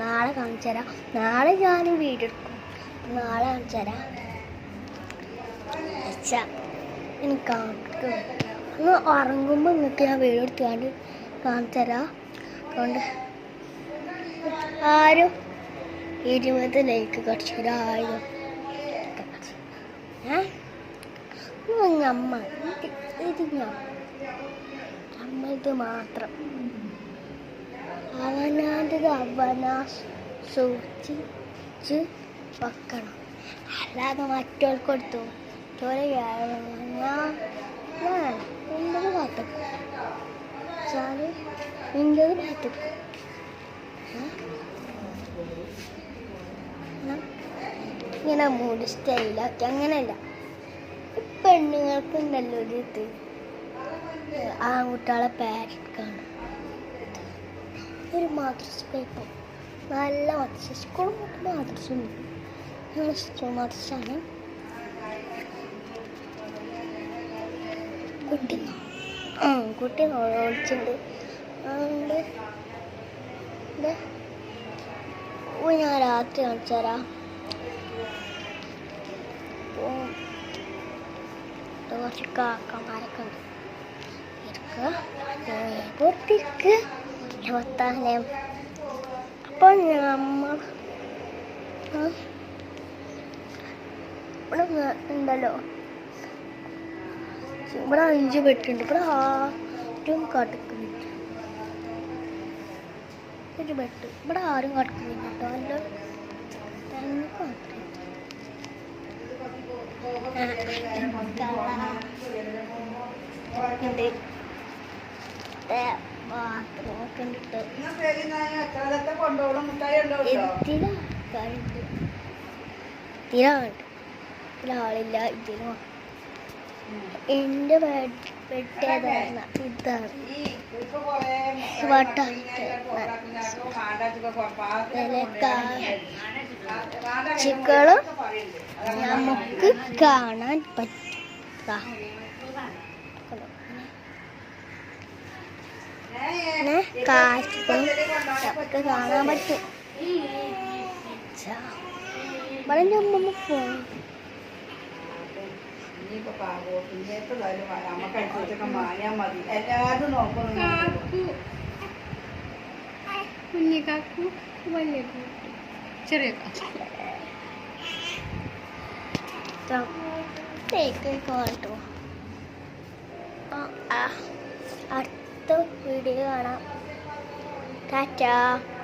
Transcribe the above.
നാളെ കാണിച്ചു തരാം. നാളെ ഞാൻ വീഡിയോ എടുക്കും. നാളെ കാണിച്ചു തരാം. എനിക്ക് ഒന്ന് ഉറങ്ങുമ്പോൾ നിങ്ങൾക്ക് ഞാൻ വീഡിയോ എടുത്തുകൊണ്ട് കാണിച്ചു തരാം. അതുകൊണ്ട് ആരും 20 ലൈക്ക് കടിച്ചു 1000 ഞമ്മ ഇത് നമ്മളിത് മാത്രം അവനാൻ്റെത് അവനാ സൂക്ഷിച്ച് വെക്കണം. അല്ലാതെ മറ്റവർക്ക് കൊടുത്തു ഞാൻ എൻ്റെത് പാത്തക്കും വെച്ചാൽ എൻ്റെത് പാത്തക്കും. ഇങ്ങനെ മൂടി സ്റ്റൈലാക്കി അങ്ങനെയല്ല. പെണ്ണുങ്ങൾക്കുണ്ടല്ലോ ഒരു ഇത് ആൺകുട്ടികളെ പാരിക്കാണ് ഒരു മദ്രസ കഴിപ്പം നല്ല മദ്രസ സ്കൂളും മദ്രസ ഉണ്ട്. സ്കൂൾ മദ്രസാണ്. കുട്ടി വിളിച്ചിട്ടുണ്ട്. അതുകൊണ്ട് ഞാൻ രാത്രി കാണിച്ചു തരാം. കുറച്ച് കാക്കമാരൊക്കെ ഉണ്ട്. അപ്പോൾ നമ്മൾ ഇവിടെ ഉണ്ടല്ലോ, ഇവിടെ 5 ബെഡുണ്ട്. ഇവിടെ ആരും കടക്കുന്നില്ല. ഒരു ബെഡ് ഇവിടെ ആരും കടക്കുന്നില്ല കേട്ടോ. അല്ല ഞങ്ങൾക്ക് മാത്രമേ ബാത്റൂമൊക്കെ ഉണ്ട്. ഇതിലാളില്ല. ഇതിന് എൻ്റെ ബെഡ് ഏതാണ്? ഇതാണ് കാഴ്ചകളും നമുക്ക് കാണാൻ പറ്റും. കാഴ്ചകളും നമുക്ക് കാണാൻ പറ്റും. ഇവിടെ അമ്മമ്മ ഫോൺ കുഞ്ഞിക്കാക്കു വലിയ ചെറിയ കേട്ടോ. അടുത്ത വീഡിയോ കാണാം. ടാറ്റാ.